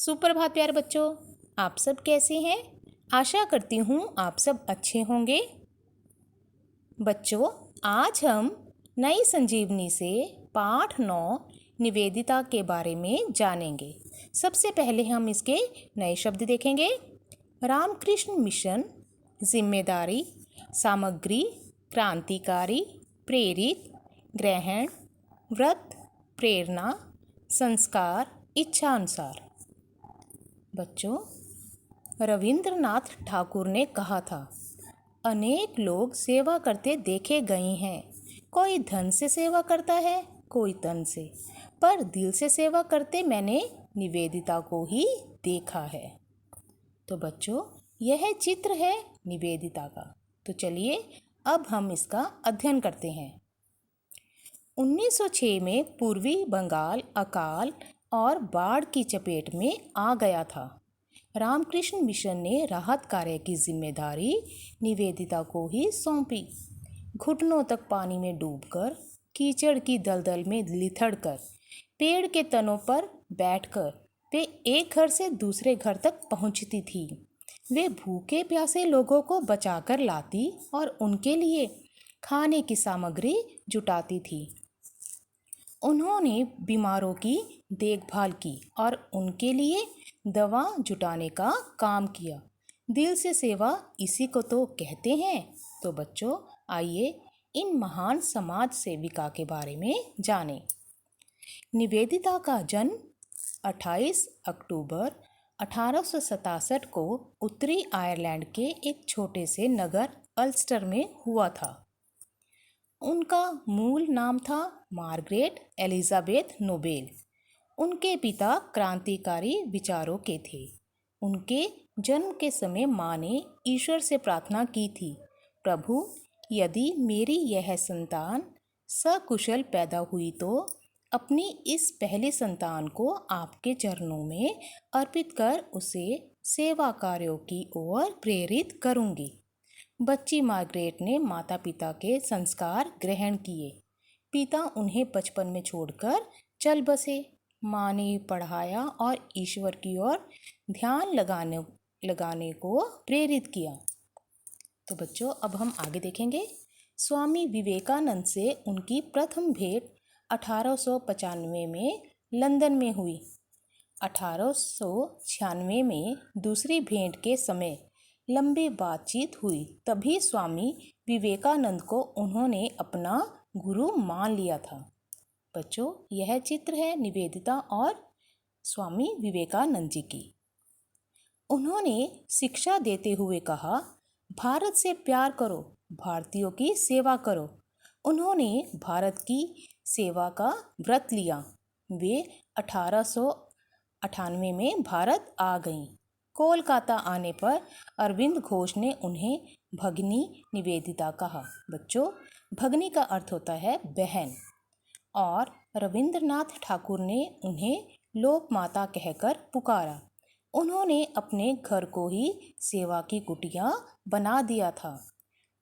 सुप्रभात प्यारे बच्चों, आप सब कैसे हैं? आशा करती हूँ आप सब अच्छे होंगे। बच्चों, आज हम नई संजीवनी से पाठ 9 निवेदिता के बारे में जानेंगे। सबसे पहले हम इसके नए शब्द देखेंगे। रामकृष्ण मिशन, जिम्मेदारी, सामग्री, क्रांतिकारी, प्रेरित, ग्रहण, व्रत, प्रेरणा, संस्कार, इच्छानुसार। बच्चों, रविंद्रनाथ ठाकुर ने कहा था, अनेक लोग सेवा करते देखे गए हैं। कोई धन से सेवा करता है, कोई तन से, पर दिल से सेवा करते मैंने निवेदिता को ही देखा है। तो बच्चों, यह चित्र है निवेदिता का। तो चलिए अब हम इसका अध्ययन करते हैं। 1906 में पूर्वी बंगाल अकाल और बाढ़ की चपेट में आ गया था। रामकृष्ण मिशन ने राहत कार्य की जिम्मेदारी निवेदिता को ही सौंपी। घुटनों तक पानी में डूबकर, कीचड़ की दलदल में लिथड़कर, पेड़ के तनों पर बैठकर वे एक घर से दूसरे घर तक पहुंचती थी। वे भूखे प्यासे लोगों को बचाकर लाती और उनके लिए खाने की सामग्री जुटाती थी। उन्होंने बीमारों की देखभाल की और उनके लिए दवा जुटाने का काम किया। दिल से सेवा इसी को तो कहते हैं। तो बच्चों, आइए इन महान समाज सेविका के बारे में जानें। निवेदिता का जन्म 28 अक्टूबर 1867 को उत्तरी आयरलैंड के एक छोटे से नगर अल्स्टर में हुआ था। उनका मूल नाम था मार्गरेट एलिजाबेथ नोबेल। उनके पिता क्रांतिकारी विचारों के थे। उनके जन्म के समय माँ ने ईश्वर से प्रार्थना की थी, प्रभु, यदि मेरी यह संतान सकुशल पैदा हुई तो अपनी इस पहली संतान को आपके चरणों में अर्पित कर उसे सेवा कार्यों की ओर प्रेरित करूंगी। बच्ची मार्गरेट ने माता पिता के संस्कार ग्रहण किए। पिता उन्हें बचपन में छोड़कर चल बसे। माँ ने पढ़ाया और ईश्वर की ओर ध्यान लगाने को प्रेरित किया। तो बच्चों, अब हम आगे देखेंगे। स्वामी विवेकानंद से उनकी प्रथम भेंट 1895 में लंदन में हुई। 1896 में दूसरी भेंट के समय लंबी बातचीत हुई। तभी स्वामी विवेकानंद को उन्होंने अपना गुरु मान लिया था। बच्चों, यह चित्र है निवेदिता और स्वामी विवेकानंद जी की। उन्होंने शिक्षा देते हुए कहा, भारत से प्यार करो, भारतीयों की सेवा करो। उन्होंने भारत की सेवा का व्रत लिया। वे 1898 में भारत आ गईं। कोलकाता आने पर अरविंद घोष ने उन्हें भगिनी निवेदिता कहा। बच्चों, भगिनी का अर्थ होता है बहन, और रविंद्रनाथ ठाकुर ने उन्हें लोक माता कहकर पुकारा। उन्होंने अपने घर को ही सेवा की कुटिया बना दिया था।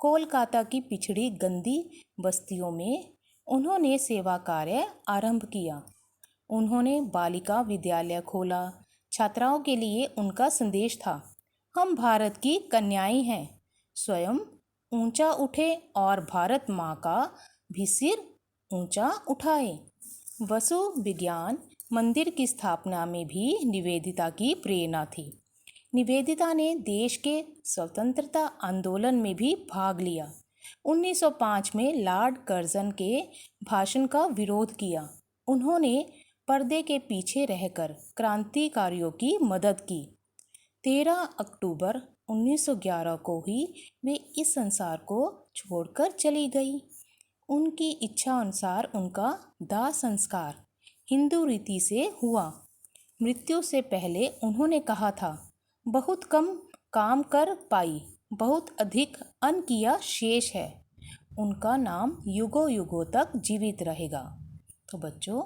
कोलकाता की पिछड़ी गंदी बस्तियों में उन्होंने सेवा कार्य आरंभ किया। उन्होंने बालिका विद्यालय खोला। छात्राओं के लिए उनका संदेश था, हम भारत की कन्याएं हैं, स्वयं ऊंचा उठे और भारत माँ का भी सिर ऊंचा उठाए। वसु विज्ञान मंदिर की स्थापना में भी निवेदिता की प्रेरणा थी। निवेदिता ने देश के स्वतंत्रता आंदोलन में भी भाग लिया। 1905 में लॉर्ड कर्जन के भाषण का विरोध किया। उन्होंने पर्दे के पीछे रहकर क्रांतिकारियों की मदद की। 13 अक्टूबर 1911 को ही वे इस संसार को छोड़कर चली गई। उनकी इच्छा अनुसार उनका दाह संस्कार हिंदू रीति से हुआ। मृत्यु से पहले उन्होंने कहा था, बहुत कम काम कर पाई, बहुत अधिक अन्न किया शेष है। उनका नाम युगों युगों तक जीवित रहेगा। तो बच्चों,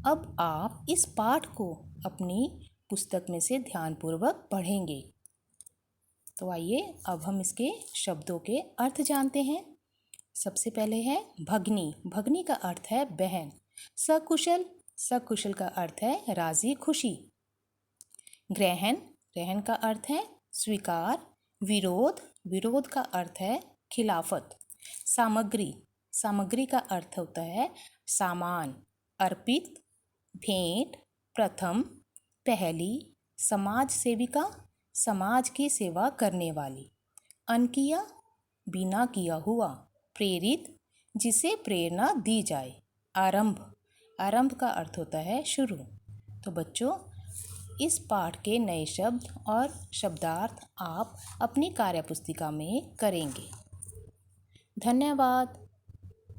अब आप इस पाठ को अपनी पुस्तक में से ध्यानपूर्वक पढ़ेंगे। तो आइए अब हम इसके शब्दों के अर्थ जानते हैं। सबसे पहले है भगनी। भगनी का अर्थ है बहन। सकुशल, सकुशल का अर्थ है राजी खुशी। ग्रहण, ग्रहण का अर्थ है स्वीकार। विरोध, विरोध का अर्थ है खिलाफत। सामग्री, सामग्री का अर्थ होता है सामान। अर्पित, भेंट, प्रथम, पहली। समाज सेविका, समाज की सेवा करने वाली। अनकिया, बिना किया हुआ। प्रेरित, जिसे प्रेरणा दी जाए। आरंभ, आरंभ का अर्थ होता है शुरू। तो बच्चों, इस पाठ के नए शब्द और शब्दार्थ आप अपनी कार्यपुस्तिका में करेंगे। धन्यवाद।